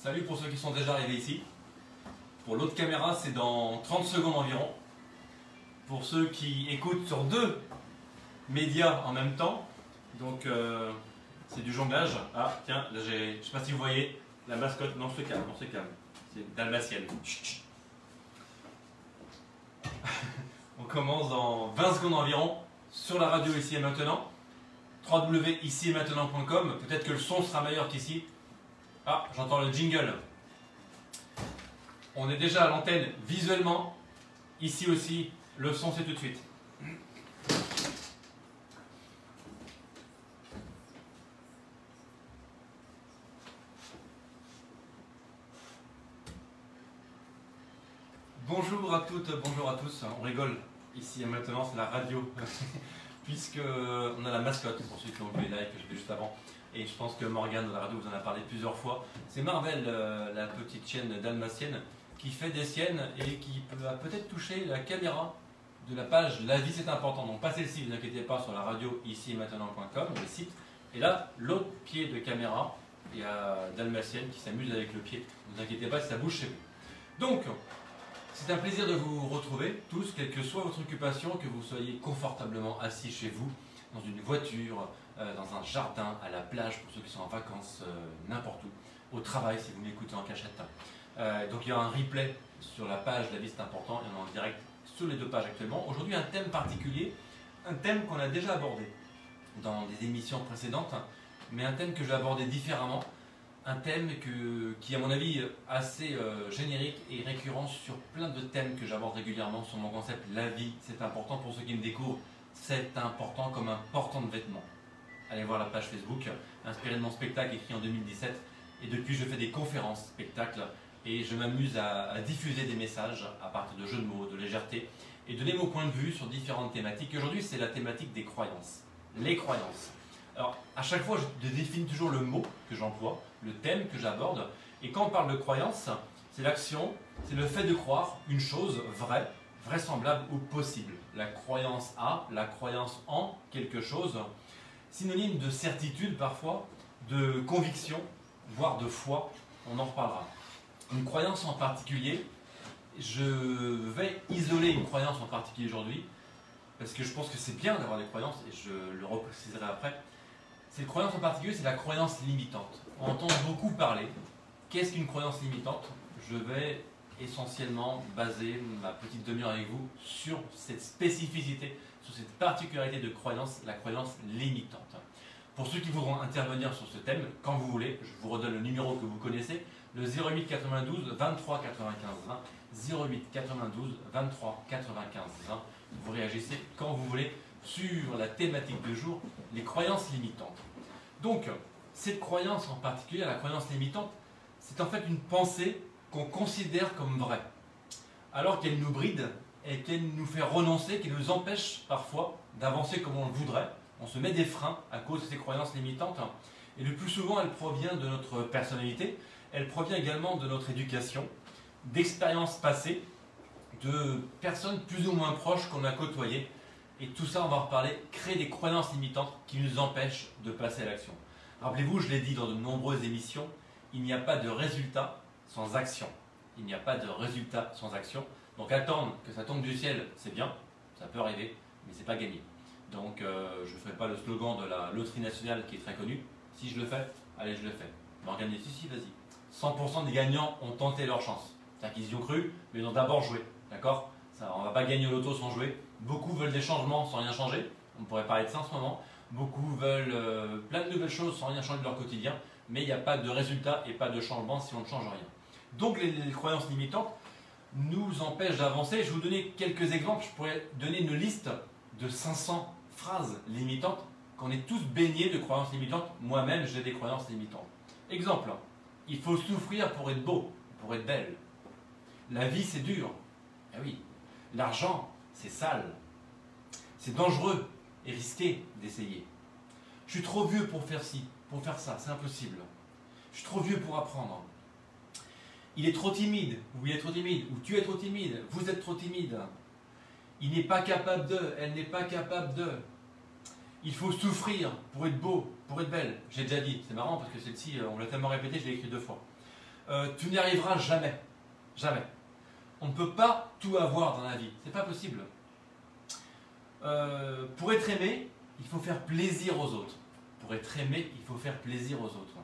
Salut pour ceux qui sont déjà arrivés ici. Pour l'autre caméra, c'est dans 30 secondes environ. Pour ceux qui écoutent sur deux médias en même temps, donc c'est du jonglage. Ah tiens, là je sais pas si vous voyez la mascotte. Non, c'est calme, c'est calme. C'est dalmatienne. Chut, chut. On commence dans 20 secondes environ sur la radio ici et maintenant. www.icietmaintenant.com. Peut-être que le son sera meilleur qu'ici. Ah, j'entends le jingle. On est déjà à l'antenne visuellement. Ici aussi, le son c'est tout de suite. Bonjour à toutes, bonjour à tous. On rigole ici et maintenant, c'est la radio. Puisque on a la mascotte, pour ceux qui ont vu les lives que je fais juste avant. Et je pense que Morgane de la radio vous en a parlé plusieurs fois. C'est Marvel, la petite chienne dalmatienne, qui fait des siennes et qui va peut-être toucher la caméra de la page La vie c'est important. Donc pas celle-ci, ne vous inquiétez pas, sur la radio ici et maintenant.com, le site. Et là, l'autre pied de caméra, il y a dalmatienne qui s'amuse avec le pied. Ne vous inquiétez pas si ça bouge chez vous. Donc, c'est un plaisir de vous retrouver tous, quelle que soit votre occupation, que vous soyez confortablement assis chez vous, dans une voiture, dans un jardin, à la plage pour ceux qui sont en vacances, n'importe où, au travail si vous m'écoutez en cachette. Donc il y a un replay sur la page La vie c'est important, et on est en direct sur les deux pages actuellement. Aujourd'hui un thème particulier, un thème qu'on a déjà abordé dans des émissions précédentes, mais un thème que je vais aborder différemment. Un thème qui, à mon avis, assez générique et récurrent sur plein de thèmes que j'aborde régulièrement sur mon concept La vie, c'est important. Pour ceux qui me découvrent, c'est important comme un portant de vêtements. Allez voir la page Facebook, inspiré de mon spectacle écrit en 2017. Et depuis, je fais des conférences, spectacles, et je m'amuse à diffuser des messages à partir de jeux de mots, de légèreté, et donner mon point de vue sur différentes thématiques. Aujourd'hui, c'est la thématique des croyances. Les croyances. Alors, à chaque fois, je définis toujours le mot que j'emploie, le thème que j'aborde. Et quand on parle de croyance, c'est l'action, c'est le fait de croire une chose vraie, vraisemblable ou possible. La croyance à, la croyance en quelque chose, synonyme de certitude parfois, de conviction, voire de foi, on en reparlera. Une croyance en particulier, je vais isoler une croyance en particulier aujourd'hui, parce que je pense que c'est bien d'avoir des croyances, et je le repréciserai après. Cette croyance en particulier, c'est la croyance limitante. On entend beaucoup parler. Qu'est-ce qu'une croyance limitante? Je vais essentiellement baser ma petite demi-heure avec vous sur cette spécificité, sur cette particularité de croyance, la croyance limitante. Pour ceux qui voudront intervenir sur ce thème, quand vous voulez, je vous redonne le numéro que vous connaissez, le 08 92 23 95 20, 08 92 23 95 20. Vous réagissez quand vous voulez sur la thématique du jour, les croyances limitantes. Donc, cette croyance en particulier, la croyance limitante, c'est en fait une pensée qu'on considère comme vraie, alors qu'elle nous bride et qu'elle nous fait renoncer, qu'elle nous empêche parfois d'avancer comme on le voudrait. On se met des freins à cause de ces croyances limitantes. Et le plus souvent, elle provient de notre personnalité, elle provient également de notre éducation, d'expériences passées, de personnes plus ou moins proches qu'on a côtoyées. Et tout ça, on va en reparler, créer des croyances limitantes qui nous empêchent de passer à l'action. Rappelez-vous, je l'ai dit dans de nombreuses émissions, il n'y a pas de résultat sans action. Il n'y a pas de résultat sans action. Donc attendre que ça tombe du ciel, c'est bien, ça peut arriver, mais c'est pas gagné. Donc je ne ferai pas le slogan de la loterie nationale qui est très connu. Si je le fais, allez, je le fais. Morgane dit si, vas-y. 100% des gagnants ont tenté leur chance. C'est-à-dire qu'ils y ont cru, mais ils ont d'abord joué. D'accord? On ne va pas gagner au loto sans jouer. Beaucoup veulent des changements sans rien changer. On pourrait parler de ça en ce moment. Beaucoup veulent plein de nouvelles choses sans rien changer de leur quotidien. Mais il n'y a pas de résultat et pas de changement si on ne change rien. Donc les croyances limitantes nous empêchent d'avancer. Je vais vous donner quelques exemples. Je pourrais donner une liste de 500 phrases limitantes qu'on est tous baignés de croyances limitantes. Moi-même, j'ai des croyances limitantes. Exemple, il faut souffrir pour être beau, pour être belle. La vie, c'est dur. Eh oui. L'argent, c'est sale. C'est dangereux et risqué d'essayer. Je suis trop vieux pour faire ci, pour faire ça, c'est impossible. Je suis trop vieux pour apprendre. Il est trop timide, ou il est trop timide, ou tu es trop timide, vous êtes trop timide. Il n'est pas capable de, elle n'est pas capable de. Il faut souffrir pour être beau, pour être belle. J'ai déjà dit, c'est marrant parce que celle-ci, on l'a tellement répété, je l'ai écrit 2 fois. Tu n'y arriveras jamais. Jamais. On ne peut pas tout avoir dans la vie. C'est pas possible. Pour être aimé, il faut faire plaisir aux autres. Pour être aimé, il faut faire plaisir aux autres.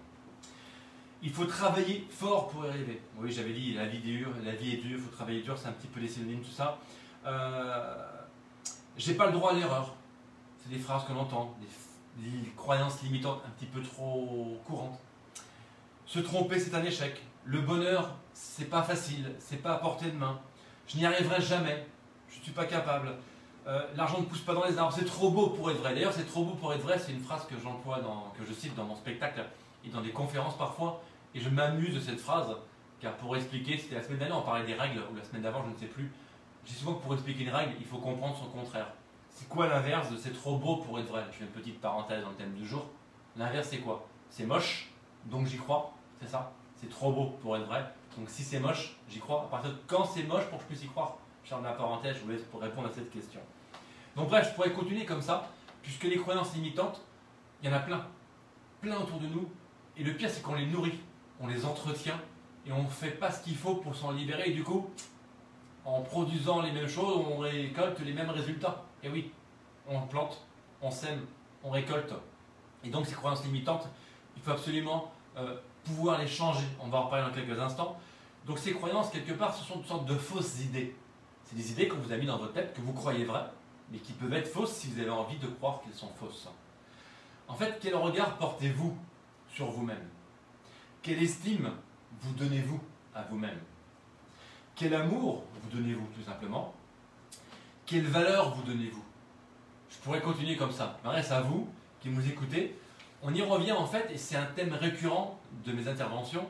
Il faut travailler fort pour y arriver. Oui, j'avais dit la vie est dure, il faut travailler dur, c'est un petit peu les synonymes, tout ça. J'ai pas le droit à l'erreur. C'est des phrases que l'on entend, des croyances limitantes un petit peu trop courantes. Se tromper, c'est un échec. Le bonheur, c'est pas facile, c'est pas à portée de main. Je n'y arriverai jamais, je ne suis pas capable. L'argent ne pousse pas dans les arbres, c'est trop beau pour être vrai. D'ailleurs, c'est trop beau pour être vrai, c'est une phrase que j'emploie, que je cite dans mon spectacle et dans des conférences parfois. Et je m'amuse de cette phrase, car pour expliquer, c'était la semaine dernière, on parlait des règles, ou la semaine d'avant, je ne sais plus. Je dis souvent que pour expliquer une règle, il faut comprendre son contraire. C'est quoi l'inverse de c'est trop beau pour être vrai? Je fais une petite parenthèse dans le thème du jour. L'inverse, c'est quoi? C'est moche, donc j'y crois, c'est ça? C'est trop beau pour être vrai. Donc si c'est moche, j'y crois. À partir de quand c'est moche pour que je puisse y croire? Je ferme la parenthèse, je vous laisse pour répondre à cette question. Donc bref, je pourrais continuer comme ça, puisque les croyances limitantes, il y en a plein. Plein autour de nous. Et le pire, c'est qu'on les nourrit, on les entretient, et on ne fait pas ce qu'il faut pour s'en libérer. Et du coup, en produisant les mêmes choses, on récolte les mêmes résultats. Et oui, on plante, on sème, on récolte. Et donc ces croyances limitantes, il faut absolument pouvoir les changer. On va en reparler dans quelques instants. Donc ces croyances, quelque part, ce sont une sorte de fausses idées. C'est des idées qu'on vous a mis dans votre tête, que vous croyez vraies, mais qui peuvent être fausses si vous avez envie de croire qu'elles sont fausses. En fait, quel regard portez-vous sur vous-même? Quelle estime vous donnez-vous à vous-même? Quel amour vous donnez-vous, tout simplement? Quelle valeur vous donnez-vous? Je pourrais continuer comme ça. Il reste à vous qui nous écoutez. On y revient en fait, et c'est un thème récurrent de mes interventions,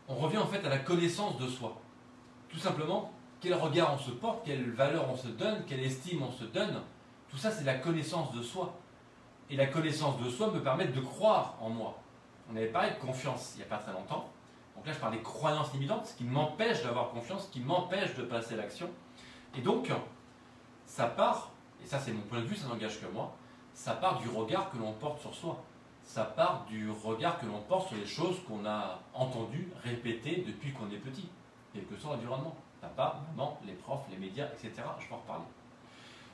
on revient en fait à la connaissance de soi. Tout simplement, quel regard on se porte, quelle valeur on se donne, quelle estime on se donne. Tout ça, c'est la connaissance de soi. Et la connaissance de soi me permet de croire en moi. On avait parlé de confiance il n'y a pas très longtemps. Donc là, je parle des croyances limitantes, ce qui m'empêche d'avoir confiance, ce qui m'empêche de passer à l'action. Et donc, ça part, et ça c'est mon point de vue, ça n'engage que moi, ça part du regard que l'on porte sur soi. Ça part du regard que l'on porte sur les choses qu'on a entendues, répétées depuis qu'on est petit, quel que soit l'environnement. Papa, maman, les profs, les médias, etc. Je vais en reparler.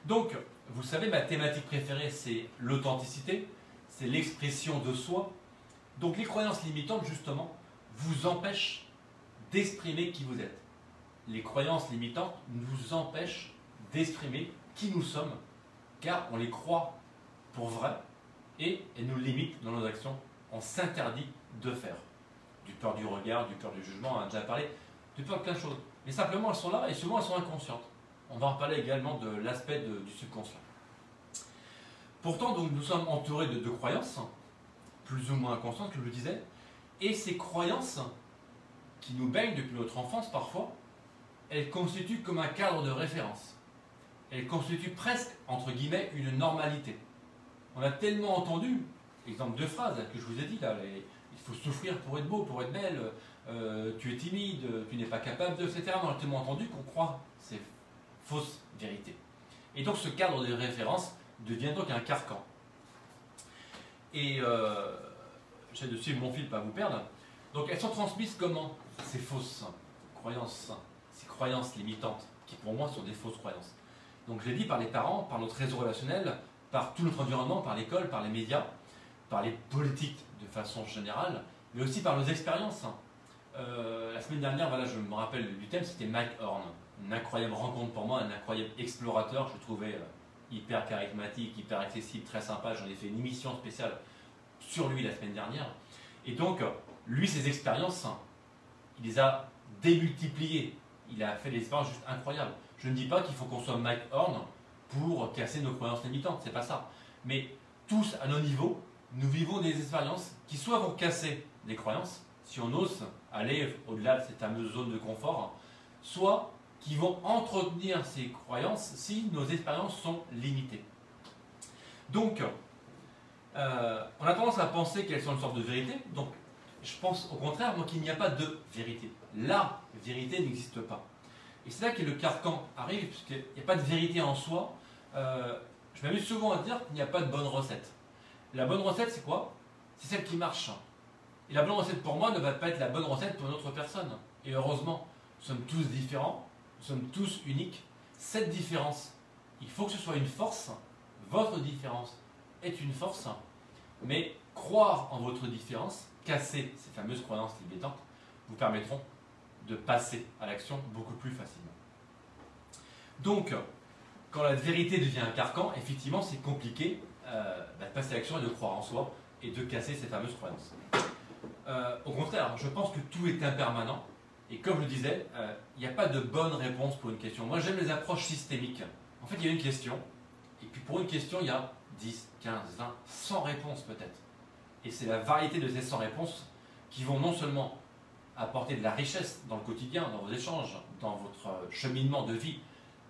Donc, vous savez, ma thématique préférée, c'est l'authenticité, c'est l'expression de soi. Donc les croyances limitantes, justement, vous empêchent d'exprimer qui vous êtes. Les croyances limitantes nous empêchent d'exprimer qui nous sommes, car on les croit pour vrai, et elles nous limitent dans nos actions. On s'interdit de faire. Du peur du regard, du peur du jugement, on en a déjà parlé, du peur de plein de choses. Mais simplement, elles sont là, et souvent, elles sont inconscientes. On va en parler également de l'aspect du subconscient. Pourtant, donc, nous sommes entourés de croyances, plus ou moins inconscientes, comme je le disais, et ces croyances, qui nous baignent depuis notre enfance parfois, elles constituent comme un cadre de référence. Elles constituent presque, entre guillemets, une normalité. On a tellement entendu, exemple de phrases que je vous ai dit là, il faut souffrir pour être beau, pour être belle, tu es timide, tu n'es pas capable de, etc. On a tellement entendu qu'on croit ces fausses vérités. Et donc ce cadre de référence devient donc un carcan. Et j'essaie de suivre mon fil, pas vous perdre. Donc elles sont transmises comment? Ces fausses croyances, ces croyances limitantes, qui pour moi sont des fausses croyances. Donc je l'ai dit, par les parents, par notre réseau relationnel, par tout notre environnement, par l'école, par les médias, par les politiques de façon générale, mais aussi par nos expériences. La semaine dernière, voilà, je me rappelle du thème, c'était Mike Horn. Une incroyable rencontre pour moi, un incroyable explorateur, je le trouvais hyper charismatique, hyper accessible, très sympa. J'en ai fait une émission spéciale sur lui la semaine dernière. Et donc, lui, ses expériences, il les a démultipliées. Il a fait des expériences juste incroyables. Je ne dis pas qu'il faut qu'on soit Mike Horn pour casser nos croyances limitantes, c'est pas ça. Mais tous, à nos niveaux, nous vivons des expériences qui soit vont casser des croyances, si on ose aller au-delà de cette fameuse zone de confort, soit qui vont entretenir ces croyances si nos expériences sont limitées. Donc, on a tendance à penser qu'elles sont une sorte de vérité. Donc, je pense au contraire, moi, qu'il n'y a pas de vérité. La vérité n'existe pas. Et c'est là que le carcan arrive, puisqu'il n'y a pas de vérité en soi. Je m'amuse souvent à dire qu'il n'y a pas de bonne recette. La bonne recette, c'est quoi? C'est celle qui marche. Et la bonne recette pour moi ne va pas être la bonne recette pour une autre personne. Et heureusement, nous sommes tous différents, nous sommes tous uniques. Cette différence, il faut que ce soit une force. Votre différence est une force. Mais croire en votre différence, casser ces fameuses croyances limitantes, vous permettront de passer à l'action beaucoup plus facilement. Donc, quand la vérité devient un carcan, effectivement, c'est compliqué de passer à l'action et de croire en soi et de casser ces fameuses croyances. Au contraire, je pense que tout est impermanent et comme je le disais, il n'y a pas de bonne réponse pour une question. Moi, j'aime les approches systémiques. En fait, il y a une question et puis pour une question, il y a 10, 15, 20, 100 réponses peut-être. Et c'est la variété de ces 100 réponses qui vont non seulement apporter de la richesse dans le quotidien, dans vos échanges, dans votre cheminement de vie,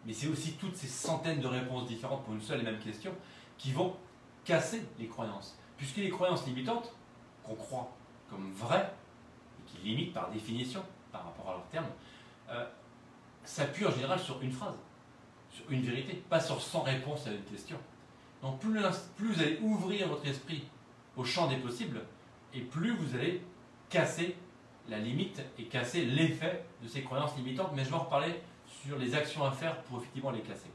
mais c'est aussi toutes ces centaines de réponses différentes pour une seule et même question qui vont casser les croyances. Puisque les croyances limitantes, qu'on croit comme vraies, et qui limitent par définition, par rapport à leurs termes, s'appuient en général sur une phrase, sur une vérité, pas sur 100 réponses à une question. Donc plus vous allez ouvrir votre esprit au champ des possibles, et plus vous allez casser la limite et casser l'effet de ces croyances limitantes, mais je vais en reparler sur les actions à faire pour effectivement les casser.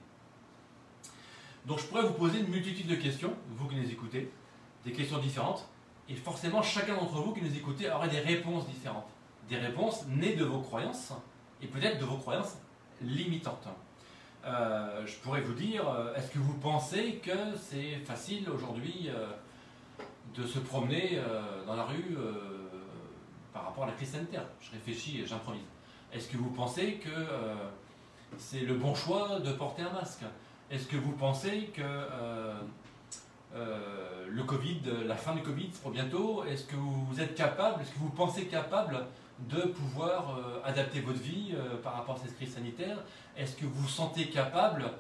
Donc je pourrais vous poser une multitude de questions, vous qui nous écoutez, des questions différentes, et forcément chacun d'entre vous qui nous écoutez aurait des réponses différentes. Des réponses nées de vos croyances, et peut-être de vos croyances limitantes. Je pourrais vous dire, est-ce que vous pensez que c'est facile aujourd'hui de se promener dans la rue par rapport à la crise sanitaire? Je réfléchis et j'improvise. Est-ce que vous pensez que c'est le bon choix de porter un masque? Est-ce que vous pensez que le Covid, la fin du Covid sera bientôt? Est-ce que vous êtes capable, est-ce que vous pensez capable de pouvoir adapter votre vie par rapport à cette crise sanitaire? Est-ce que vous vous sentez capable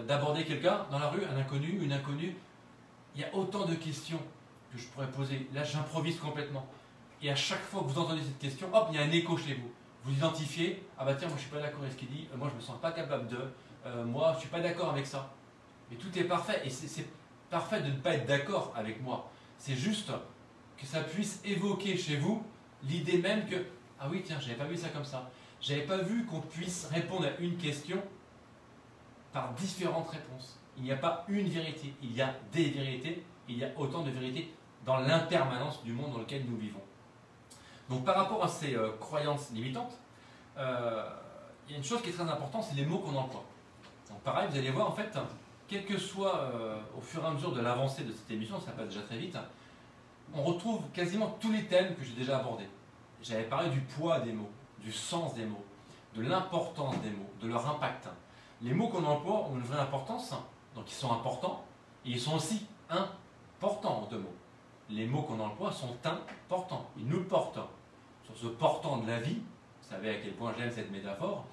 d'aborder quelqu'un dans la rue, un inconnu, une inconnue? Il y a autant de questions que je pourrais poser. Là, j'improvise complètement. Et à chaque fois que vous entendez cette question, hop, il y a un écho chez vous. Vous identifiez, ah bah tiens, moi je suis pas d'accord avec ce qu'il dit, moi je me sens pas capable de, moi je suis pas d'accord avec ça. Mais tout est parfait, et c'est parfait de ne pas être d'accord avec moi. C'est juste que ça puisse évoquer chez vous l'idée même que, ah oui tiens, j'avais pas vu ça comme ça. J'avais pas vu qu'on puisse répondre à une question par différentes réponses. Il n'y a pas une vérité, il y a des vérités, il y a autant de vérités dans l'impermanence du monde dans lequel nous vivons. Donc par rapport à ces croyances limitantes, il y a une chose qui est très importante, c'est les mots qu'on emploie. Donc pareil, vous allez voir en fait, quel que soit au fur et à mesure de l'avancée de cette émission, ça passe déjà très vite, on retrouve quasiment tous les thèmes que j'ai déjà abordés. J'avais parlé du poids des mots, du sens des mots, de l'importance des mots, de leur impact. Les mots qu'on emploie ont une vraie importance, donc ils sont importants, et ils sont aussi importants en deux mots. Les mots qu'on emploie sont importants, ils nous portent. Sur ce portant de la vie, vous savez à quel point j'aime cette métaphore,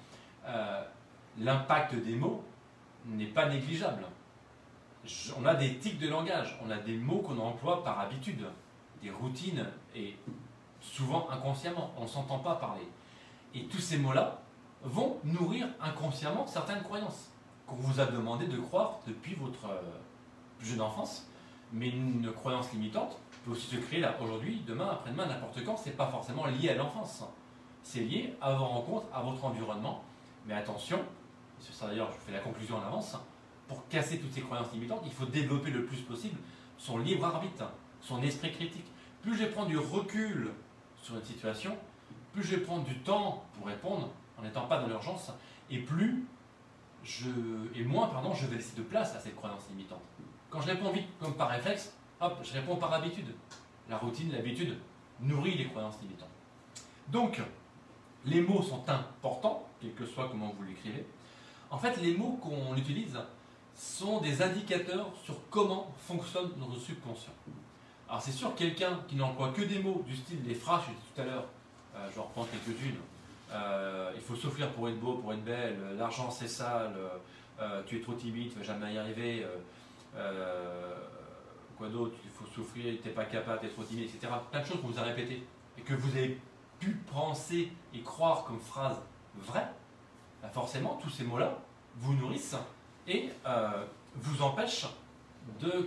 l'impact des mots n'est pas négligeable. On a des tics de langage, on a des mots qu'on emploie par habitude, des routines, et souvent inconsciemment, on ne s'entend pas parler. Et tous ces mots-là vont nourrir inconsciemment certaines croyances qu'on vous a demandé de croire depuis votre plus jeune enfance. Mais une croyance limitante peut aussi se créer là, aujourd'hui, demain, après-demain, n'importe quand. C'est pas forcément lié à l'enfance. C'est lié à vos rencontres, à votre environnement. Mais attention, et c'est ça d'ailleurs, je fais la conclusion en avance, pour casser toutes ces croyances limitantes, il faut développer le plus possible son libre arbitre, son esprit critique. Plus je vais prendre du recul sur une situation, plus je vais prendre du temps pour répondre en n'étant pas dans l'urgence, et moins je vais laisser de place à cette croyance limitante. Quand je réponds vite, comme par réflexe, hop, je réponds par habitude. La routine, l'habitude nourrit les croyances limitantes. Donc, les mots sont importants, quel que soit comment vous l'écrivez. En fait, les mots qu'on utilise sont des indicateurs sur comment fonctionne notre subconscient. Alors c'est sûr, quelqu'un qui n'emploie que des mots du style des phrases, je l'ai dit tout à l'heure, je vais reprendre quelques-unes. Il faut souffrir pour être beau, pour être belle, l'argent c'est sale, tu es trop timide, tu ne vas jamais y arriver, quoi d'autre, il faut souffrir, tu n'es pas capable, tu es trop timide, etc. Plein de choses qu'on vous a répétées et que vous avez pu penser et croire comme phrase vraie, bah forcément tous ces mots-là vous nourrissent et vous empêchent de,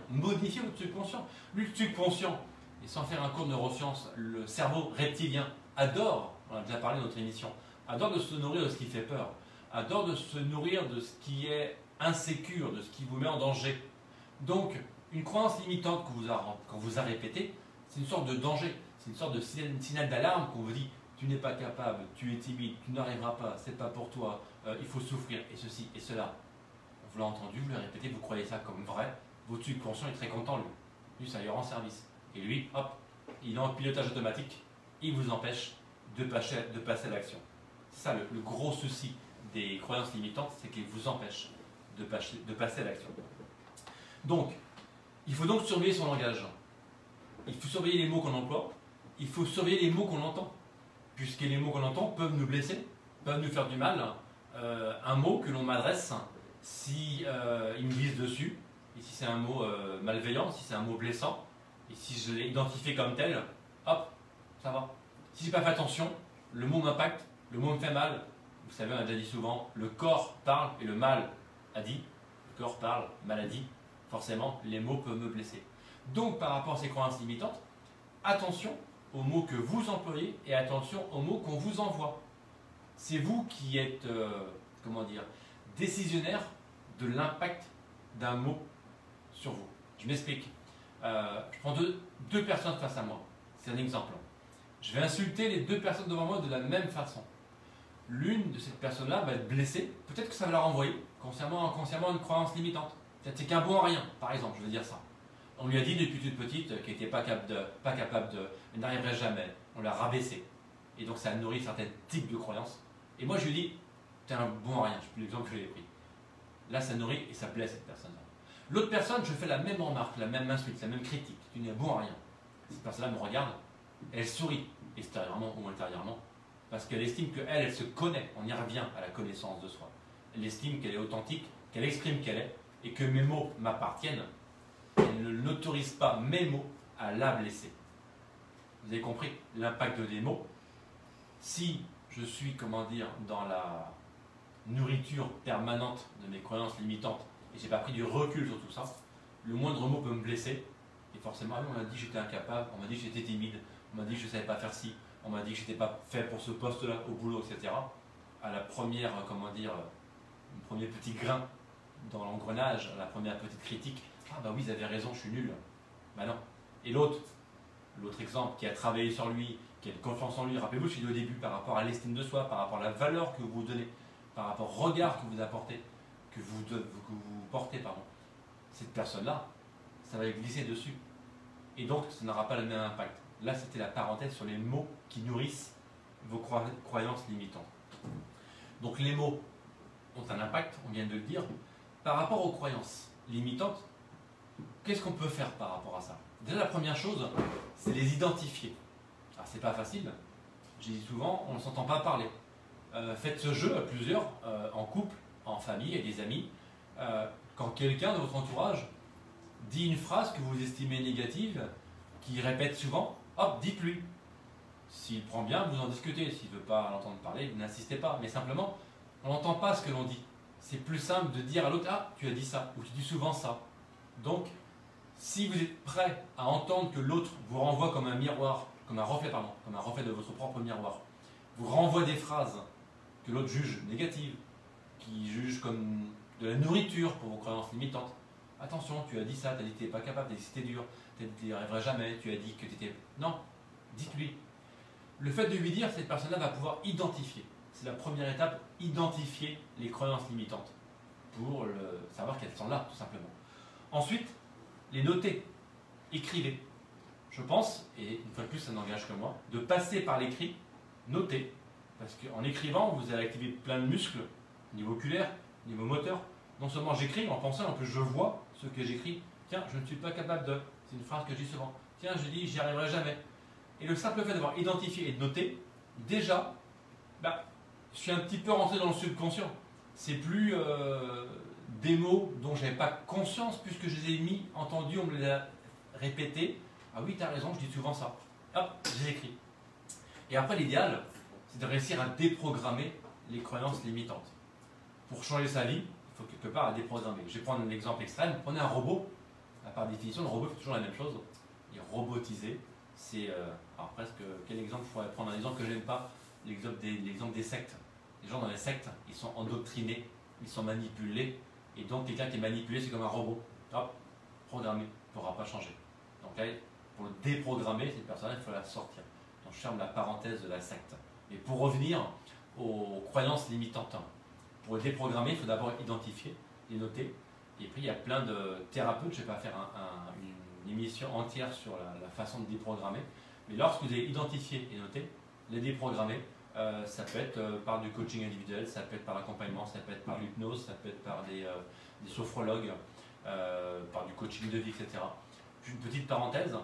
modifier votre subconscient. Le subconscient, Et sans faire un cours de neurosciences, le cerveau reptilien adore, on a déjà parlé dans notre émission, adore de se nourrir de ce qui fait peur, adore de se nourrir de ce qui est insécure, de ce qui vous met en danger. Donc, une croyance limitante qu'on vous a répétée, c'est une sorte de danger, c'est une sorte de signal d'alarme qu'on vous dit tu n'es pas capable, tu es timide, tu n'arriveras pas, c'est pas pour toi, il faut souffrir, et ceci et cela. Vous l'avez entendu, vous l'avez répété, vous croyez ça comme vrai, votre subconscient est très content, lui. Lui, ça lui rend service. Et lui, hop, il est en pilotage automatique, il vous empêche de passer à l'action. C'est ça le gros souci des croyances limitantes, c'est qu'ils vous empêchent de passer à l'action. Donc, il faut donc surveiller son langage. Il faut surveiller les mots qu'on emploie, il faut surveiller les mots qu'on entend. Puisque les mots qu'on entend peuvent nous blesser, peuvent nous faire du mal. Un mot que l'on m'adresse, si il me glisse dessus, et si c'est un mot malveillant, si c'est un mot blessant, et si je l'ai identifié comme tel, hop, ça va. Si je n'ai pas fait attention, le mot m'impacte, le mot me fait mal. Vous savez, on a déjà dit souvent, le corps parle et le mal a dit. Le corps parle, mal a dit. Forcément, les mots peuvent me blesser. Donc, par rapport à ces croyances limitantes, attention aux mots que vous employez et attention aux mots qu'on vous envoie. C'est vous qui êtes, comment dire, décisionnaire de l'impact d'un mot sur vous. Je m'explique. Je prends deux personnes face à moi. C'est un exemple. Je vais insulter les deux personnes devant moi de la même façon. L'une de ces personnes-là va être blessée. Peut-être que ça va la renvoyer, consciemment ou inconsciemment, une croyance limitante. C'est qu'un bon à rien, par exemple, je veux dire ça. On lui a dit depuis toute petite qu'elle n'était pas capable de, elle n'arriverait jamais. On l'a rabaissé. Et donc ça nourrit certains types de croyances. Et moi je lui dis, t'es un bon à rien, je suis l'exemple que je l'ai pris. Là ça nourrit et ça blesse cette personne-là. L'autre personne, je fais la même remarque, la même insulte, la même critique. Tu n'es bon à rien. Cette personne-là me regarde, elle sourit, extérieurement ou intérieurement, parce qu'elle estime qu'elle, elle se connaît. On y revient à la connaissance de soi. Elle estime qu'elle est authentique, qu'elle exprime qu'elle est, et que mes mots m'appartiennent. Elle n'autorise pas mes mots à la blesser. Vous avez compris l'impact des mots. Si je suis, comment dire, dans la nourriture permanente de mes croyances limitantes et je n'ai pas pris du recul sur tout ça, le moindre mot peut me blesser. Et forcément, on m'a dit que j'étais incapable, on m'a dit que j'étais timide, on m'a dit que je ne savais pas faire ci, on m'a dit que je n'étais pas fait pour ce poste-là, au boulot, etc. À la première, comment dire, le premier petit grain dans l'engrenage, à la première petite critique, ah bah oui, ils avaient raison, je suis nul. Bah non. Et l'autre exemple, qui a travaillé sur lui, qui a une confiance en lui, rappelez-vous, je l'ai dit au début, par rapport à l'estime de soi, par rapport à la valeur que vous donnez, par rapport au regard que vous apportez, que vous portez, pardon. Cette personne-là, ça va glisser dessus. Et donc, ça n'aura pas le même impact. Là, c'était la parenthèse sur les mots qui nourrissent vos croyances limitantes. Donc, les mots ont un impact, on vient de le dire. Par rapport aux croyances limitantes, qu'est-ce qu'on peut faire par rapport à ça? Déjà, la première chose, c'est les identifier. Alors, c'est pas facile. J'ai dit souvent, on ne s'entend pas parler. Faites ce jeu à plusieurs, en couple, en famille, avec des amis. Quand quelqu'un de votre entourage dit une phrase que vous estimez négative, qu'il répète souvent, hop, dites-lui. S'il prend bien, vous en discutez. S'il ne veut pas l'entendre parler, vous n'insistez pas. Mais simplement, on n'entend pas ce que l'on dit. C'est plus simple de dire à l'autre, ah, tu as dit ça, ou tu dis souvent ça. Donc, si vous êtes prêt à entendre que l'autre vous renvoie comme un miroir, comme un reflet de votre propre miroir, vous renvoie des phrases que l'autre juge négatives, qui juge comme de la nourriture pour vos croyances limitantes. Attention, tu as dit ça, tu as dit que tu n'étais pas capable, tu as dit que c'était dur, tu as dit que tu n'y arriverais jamais, tu as dit que tu étais... Non, dites-lui. Le fait de lui dire, cette personne-là va pouvoir identifier. C'est la première étape, identifier les croyances limitantes pour savoir qu'elles sont là, tout simplement. Ensuite, les noter, écrivez. Je pense, et une fois de plus ça n'engage que moi, de passer par l'écrit, noter. Parce qu'en écrivant, vous allez activer plein de muscles, niveau oculaire, niveau moteur. Non seulement j'écris, en pensant, en plus je vois ce que j'écris. Tiens, je ne suis pas capable de. C'est une phrase que je dis souvent. Tiens, je dis, j'y arriverai jamais. Et le simple fait d'avoir identifié et de noter, déjà, je suis un petit peu rentré dans le subconscient. C'est plus des mots dont je n'avais pas conscience puisque je les ai mis, entendus, on me les a répétés. Ah oui, tu as raison, je dis souvent ça. Hop, je les écris. Et après, l'idéal, c'est de réussir à déprogrammer les croyances limitantes. Pour changer sa vie, il faut quelque part à déprogrammer. Je vais par exemple extrême. Prenez un robot. Par définition, le robot fait toujours la même chose. Il est robotisé. C'est, alors presque, quel exemple je pourrais prendre? Un exemple que j'aime pas, l'exemple des sectes. Les gens dans les sectes, ils sont endoctrinés, ils sont manipulés, et donc quelqu'un qui est manipulé, c'est comme un robot. Hop, programmé, ne pourra pas changer. Donc là, pour le déprogrammer, cette personne, il faut la sortir. Donc je ferme la parenthèse de la secte. Et pour revenir aux croyances limitantes, pour le déprogrammer, il faut d'abord identifier, les noter, et puis il y a plein de thérapeutes, je ne vais pas faire une émission entière sur la façon de déprogrammer, mais lorsque vous avez identifié et noté, les déprogrammer, ça peut être par du coaching individuel, ça peut être par l'accompagnement, ça peut être par l'hypnose, ça peut être par des sophrologues, par du coaching de vie, etc. Une petite parenthèse,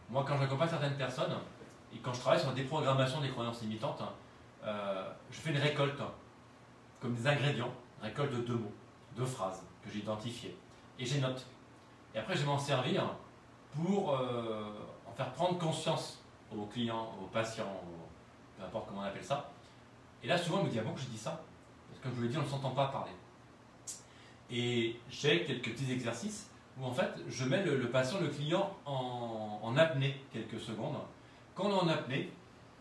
moi quand j'accompagne certaines personnes, et quand je travaille sur la déprogrammation des croyances limitantes, je fais une récolte, comme des ingrédients, récolte de 2 mots, 2 phrases que j'ai identifiées, et j'ai note. Et après je vais m'en servir pour en faire prendre conscience aux clients, aux patients, peu importe comment on appelle ça. Et là, souvent, on me dit, ah bon, que je dis ça? Parce que comme je vous l'ai dit, on ne s'entend pas parler. Et j'ai quelques petits exercices où, en fait, je mets le patient, le client, en apnée quelques secondes. Quand on est en apnée,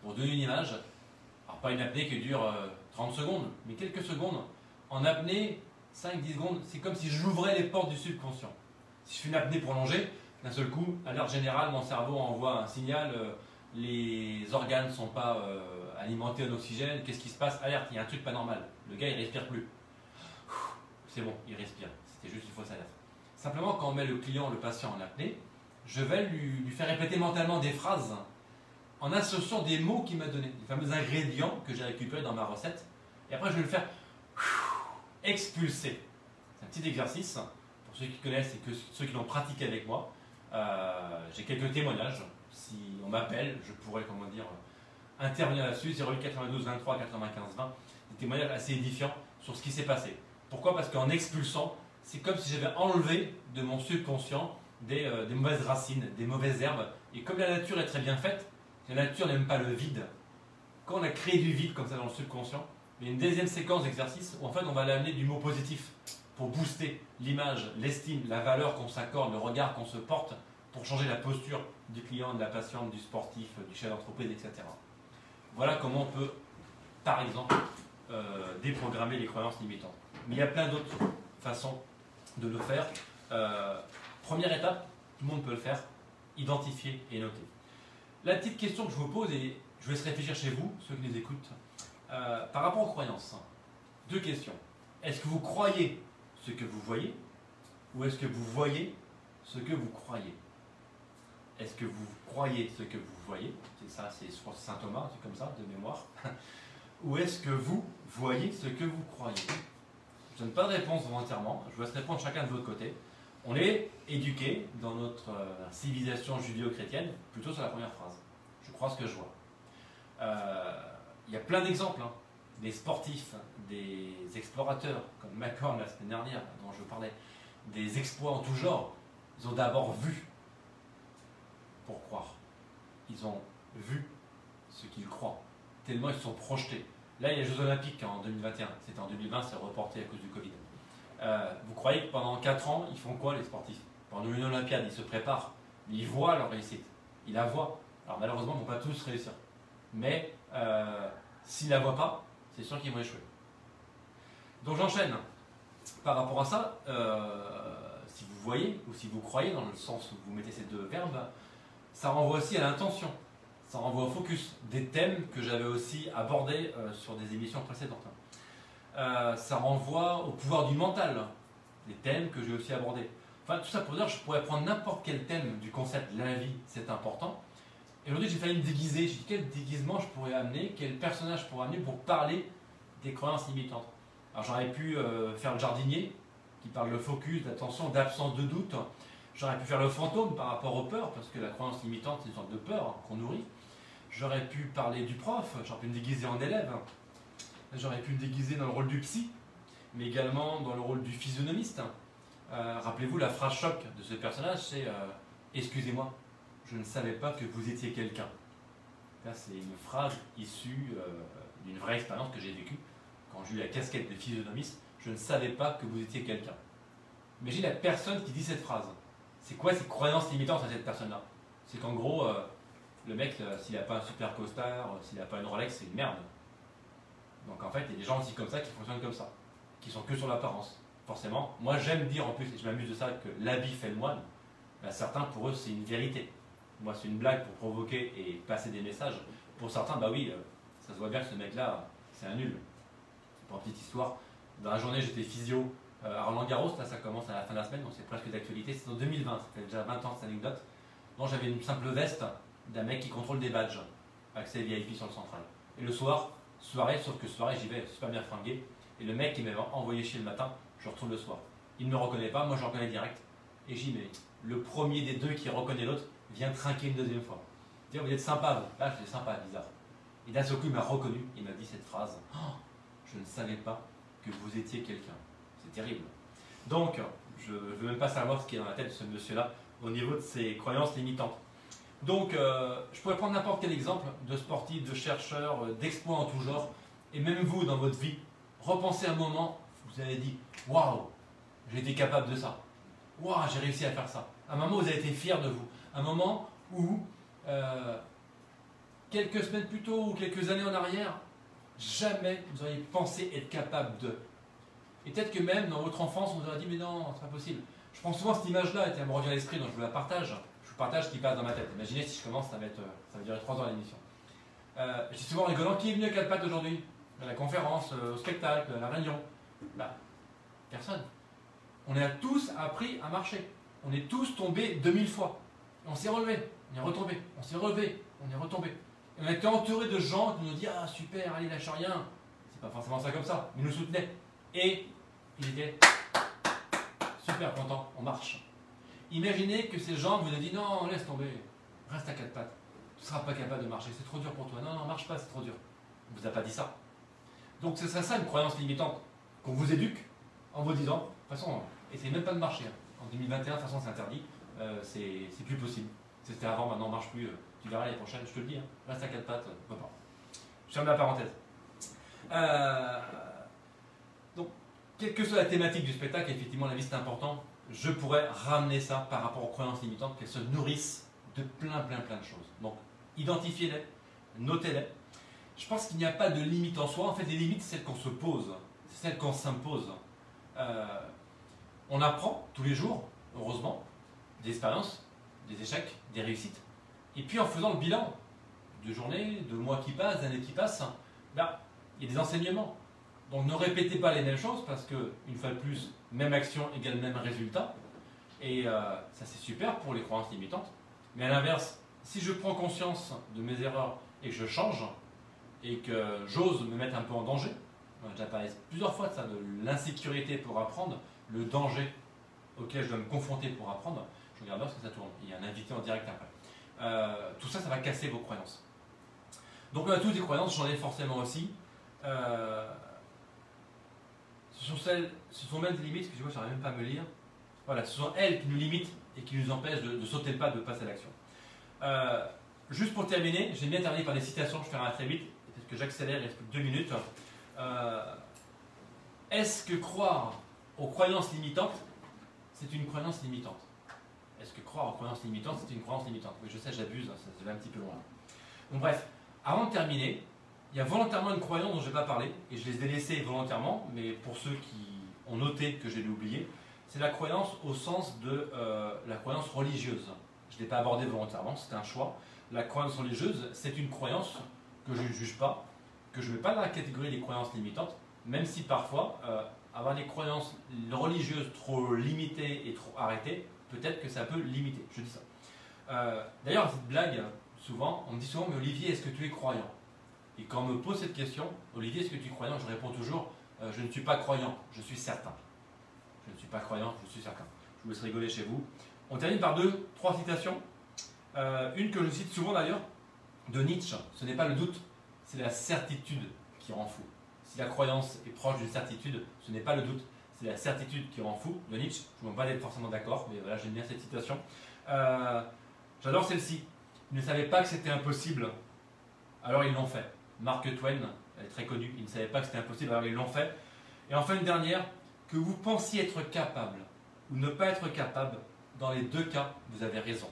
pour donner une image, alors pas une apnée qui dure 30 secondes, mais quelques secondes, en apnée, 5-10 secondes, c'est comme si j'ouvrais les portes du subconscient. Si je fais une apnée prolongée, d'un seul coup, à l'heure générale, mon cerveau envoie un signal, les organes ne sont pas alimentés en oxygène, qu'est-ce qui se passe? Alerte, il y a un truc pas normal, le gars il respire plus. C'est bon, il respire, c'était juste une fausse alerte. Simplement, quand on met le client, le patient en apnée, je vais lui faire répéter mentalement des phrases en associant des mots qu'il m'a donnés, les fameux ingrédients que j'ai récupérés dans ma recette, et après je vais le faire expulser. C'est un petit exercice, pour ceux qui connaissent et ceux qui l'ont pratiqué avec moi. J'ai quelques témoignages. Si on m'appelle, je pourrais, comment dire, intervenir là-dessus. 08 92 23 95 20. Des témoignages assez édifiants sur ce qui s'est passé. Pourquoi? Parce qu'en expulsant, c'est comme si j'avais enlevé de mon subconscient des mauvaises racines, des mauvaises herbes. Et comme la nature est très bien faite, la nature n'aime pas le vide. Quand on a créé du vide comme ça dans le subconscient, il y a une deuxième séquence d'exercice où en fait on va l'amener du mot positif pour booster l'image, l'estime, la valeur qu'on s'accorde, le regard qu'on se porte, pour changer la posture du client, de la patiente, du sportif, du chef d'entreprise, etc. Voilà comment on peut, par exemple, déprogrammer les croyances limitantes. Mais il y a plein d'autres façons de le faire. Première étape, tout le monde peut le faire, identifier et noter. La petite question que je vous pose, et je vous laisse réfléchir chez vous, ceux qui les écoutent, par rapport aux croyances, 2 questions. Est-ce que vous croyez ce que vous voyez, ou est-ce que vous voyez ce que vous croyez? Est-ce que vous croyez ce que vous voyez? C'est ça, je crois que c'est Saint Thomas, c'est comme ça, de mémoire. Ou est-ce que vous voyez ce que vous croyez? Je ne donne pas de réponse volontairement, je vous laisse répondre chacun de votre côté. On est éduqué dans notre civilisation judéo-chrétienne plutôt sur la première phrase. Je crois ce que je vois. Il y a plein d'exemples, hein. Des sportifs, des explorateurs, comme McCorn la semaine dernière, dont je parlais, des exploits en tout genre. Ils ont d'abord vu pour croire. Ils ont vu ce qu'ils croient, tellement ils se sont projetés. Là, il y a les Jeux Olympiques en 2021. C'était en 2020, c'est reporté à cause du Covid. Vous croyez que pendant 4 ans, ils font quoi les sportifs? Pendant une Olympiade, ils se préparent, mais ils voient leur réussite. Ils la voient. Alors malheureusement, ils ne vont pas tous réussir. Mais s'ils ne la voient pas, c'est sûr qu'ils vont échouer. Donc j'enchaîne. Par rapport à ça, si vous voyez ou si vous croyez, dans le sens où vous mettez ces 2 verbes, ça renvoie aussi à l'intention. Ça renvoie au focus, des thèmes que j'avais aussi abordés sur des émissions précédentes. Ça renvoie au pouvoir du mental, des thèmes que j'ai aussi abordés. Enfin, tout ça pour dire que je pourrais prendre n'importe quel thème du concept la vie, c'est important. Et aujourd'hui, j'ai failli me déguiser. J'ai dit quel déguisement je pourrais amener, quel personnage je pourrais amener pour parler des croyances limitantes. Alors j'aurais pu faire le jardinier, qui parle de focus, d'attention, d'absence de doute. J'aurais pu faire le fantôme par rapport aux peurs, parce que la croyance limitante, c'est une sorte de peur qu'on nourrit. J'aurais pu parler du prof, j'aurais pu me déguiser en élève. J'aurais pu me déguiser dans le rôle du psy, mais également dans le rôle du physionomiste. Rappelez-vous, la phrase choc de ce personnage, c'est excusez-moi, je ne savais pas que vous étiez quelqu'un. C'est une phrase issue d'une vraie expérience que j'ai vécue quand j'ai eu la casquette de physionomiste. Je ne savais pas que vous étiez quelqu'un. Imagine la personne qui dit cette phrase. C'est quoi ces croyances limitantes à cette personne-là? C'est qu'en gros, le mec, s'il n'a pas un super costard, s'il n'a pas une Rolex, c'est une merde. Donc en fait, il y a des gens aussi comme ça qui fonctionnent comme ça, qui sont que sur l'apparence. Forcément, moi j'aime dire en plus, et je m'amuse de ça, que l'habit fait le moine. Ben, certains, pour eux, c'est une vérité. Moi, c'est une blague pour provoquer et passer des messages. Pour certains, bah oui, ça se voit bien que ce mec-là, c'est un nul. Pour une petite histoire, dans la journée, j'étais physio à Roland-Garros, là ça commence à la fin de la semaine, donc c'est presque d'actualité. C'est en 2020, ça fait déjà 20 ans cette anecdote. Donc j'avais une simple veste d'un mec qui contrôle des badges, accès VIP sur le central. Et le soir, soirée, sauf que soirée, j'y vais super bien fringué. Et le mec qui m'avait envoyé chier le matin, je retrouve le soir. Il ne me reconnaît pas, moi je le reconnais direct. Et j'y mets. Le premier des deux qui reconnaît l'autre vient trinquer une deuxième fois. Dire, vous êtes sympa, vous. Là, je dis sympa, bizarre. Et d'un seul coup, il m'a reconnu. Il m'a dit cette phrase. Oh, je ne savais pas que vous étiez quelqu'un. C'est terrible. Donc, je ne veux même pas savoir ce qui est dans la tête de ce monsieur-là au niveau de ses croyances limitantes. Donc, je pourrais prendre n'importe quel exemple de sportif, de chercheur, d'exploit en tout genre. Et même vous, dans votre vie, repensez un moment où vous avez dit « Waouh, j'ai été capable de ça. Waouh, j'ai réussi à faire ça. » Un moment où vous avez été fier de vous. Un moment où, quelques semaines plus tôt ou quelques années en arrière, jamais vous auriez pensé être capable de. Et peut-être que même dans votre enfance, on vous aurait dit « Mais non, c'est pas possible. » Je prends souvent cette image-là, et elle me revient à l'esprit, donc je vous la partage. Je vous partage ce qui passe dans ma tête. Imaginez si je commence, ça va durer 3 heures l'émission. Je dis souvent en rigolant, qui est venu à 4 pattes aujourd'hui? À la conférence, au spectacle, à la réunion? Bah, personne. On a tous appris à marcher. On est tous tombés 2000 fois. On s'est relevé, on est retombé, on s'est relevé, on est retombé. Et on a été entouré de gens qui nous disent « Ah super, allez, lâche rien ». C'est pas forcément ça comme ça, mais ils nous soutenaient. Et ils étaient super contents, on marche. Imaginez que ces gens vous ont dit « Non, laisse tomber, reste à 4 pattes. Tu ne seras pas capable de marcher, c'est trop dur pour toi. Non, non, marche pas, c'est trop dur. » On ne vous a pas dit ça. Donc c'est ça une croyance limitante qu'on vous éduque en vous disant, de toute façon, essayez même pas de marcher. En 2021, de toute façon, c'est interdit. C'est plus possible. C'était avant, maintenant, on ne marche plus. Tu verras l'année prochaine, je te le dis. Hein. Reste à 4 pattes, on peut pas. Je ferme la parenthèse. Donc, quelle que soit la thématique du spectacle, effectivement, la vie c'est important. Je pourrais ramener ça par rapport aux croyances limitantes, qu'elles se nourrissent de plein de choses. Donc, identifiez-les, notez-les. Je pense qu'il n'y a pas de limite en soi. En fait, les limites, c'est celles qu'on se pose, c'est celles qu'on s'impose. On apprend tous les jours, heureusement, des expériences, des échecs, des réussites. Et puis en faisant le bilan de journées, de mois qui passent, d'années qui passent, là, il y a des enseignements. Donc ne répétez pas les mêmes choses parce que, une fois de plus, même action égale même résultat. Et ça c'est super pour les croyances limitantes. Mais à l'inverse, si je prends conscience de mes erreurs et que je change, et que j'ose me mettre un peu en danger, on a déjà parlé plusieurs fois de ça, de l'insécurité pour apprendre, le danger auquel je dois me confronter pour apprendre, je regarde bien ce que ça tourne. Il y a un invité en direct après. Tout ça, ça va casser vos croyances. Donc on a tous des croyances, j'en ai forcément aussi. Ce sont même des limites, excusez-moi, je n'arrive même pas à me lire. Voilà, ce sont elles qui nous limitent et qui nous empêchent de sauter le pas, de passer à l'action. Juste pour terminer, j'aime bien terminer par des citations, je ferai un très vite, peut-être que j'accélère, il reste plus que 2 minutes. Est-ce que croire aux croyances limitantes, c'est une croyance limitante? Est-ce que croire aux croyances limitantes, c'est une croyance limitante? Oui, je sais, j'abuse, ça va un petit peu loin. Donc bref, avant de terminer, il y a volontairement une croyance dont je n'ai pas parlé, et je les ai laissées volontairement, mais pour ceux qui ont noté que j'ai oublié, c'est la croyance au sens de la croyance religieuse. Je ne l'ai pas abordée volontairement, c'est un choix. La croyance religieuse, c'est une croyance que je ne juge pas, que je ne mets pas dans la catégorie des croyances limitantes, même si parfois, avoir des croyances religieuses trop limitées et trop arrêtées, peut-être que ça peut limiter. Je dis ça. D'ailleurs, cette blague, souvent, on me dit souvent, mais Olivier, est-ce que tu es croyant? Et quand on me pose cette question, Olivier, est-ce que tu es croyant? Je réponds toujours, je ne suis pas croyant, je suis certain. Je ne suis pas croyant, je suis certain. Je vous laisse rigoler chez vous. On termine par 3 citations. Une que je cite souvent d'ailleurs, de Nietzsche. Ce n'est pas le doute, c'est la certitude qui rend fou. Si la croyance est proche d'une certitude, ce n'est pas le doute, c'est la certitude qui rend fou, de Nietzsche. Je ne vois pas être forcément d'accord, mais voilà, j'aime bien cette citation. J'adore celle-ci. Ils ne savaient pas que c'était impossible, alors ils l'ont fait. Mark Twain, elle est très connue, ils ne savaient pas que c'était impossible, alors ils l'ont fait. Et enfin une dernière, que vous pensiez être capable ou ne pas être capable, dans les 2 cas, vous avez raison.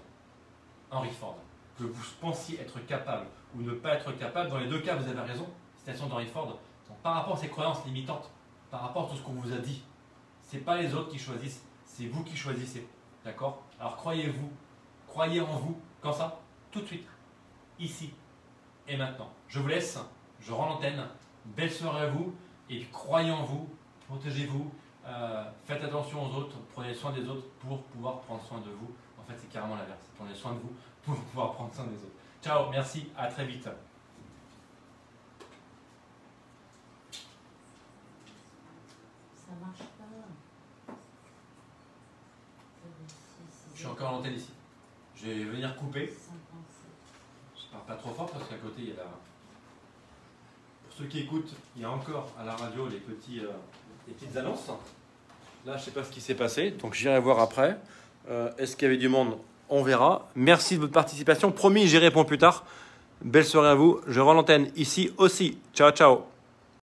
Henry Ford. que vous pensiez être capable ou ne pas être capable, dans les deux cas, vous avez raison. Citation d'Henry Ford. Donc, par rapport à ces croyances limitantes, par rapport à tout ce qu'on vous a dit, ce n'est pas les autres qui choisissent, c'est vous qui choisissez. D'accord? Alors croyez-vous, croyez en vous. Quand ça? Tout de suite. Ici et maintenant. Je vous laisse, je rends l'antenne. Belle soirée à vous et croyez en vous, protégez-vous, faites attention aux autres, prenez soin des autres pour pouvoir prendre soin de vous. En fait, c'est carrément l'inverse. Prenez soin de vous pour pouvoir prendre soin des autres. Ciao, merci, à très vite. Ça marche pas. Je suis encore à l'antenne ici. Je vais venir couper. 57. Je pars pas trop fort parce qu'à côté il y a la... Pour ceux qui écoutent, il y a encore à la radio les petites annonces. Là, je sais pas ce qui s'est passé, donc j'irai voir après. Est-ce qu'il y avait du monde? On verra. Merci de votre participation. Promis, j'y réponds plus tard. Belle soirée à vous. Je rends l'antenne ici aussi. Ciao, ciao.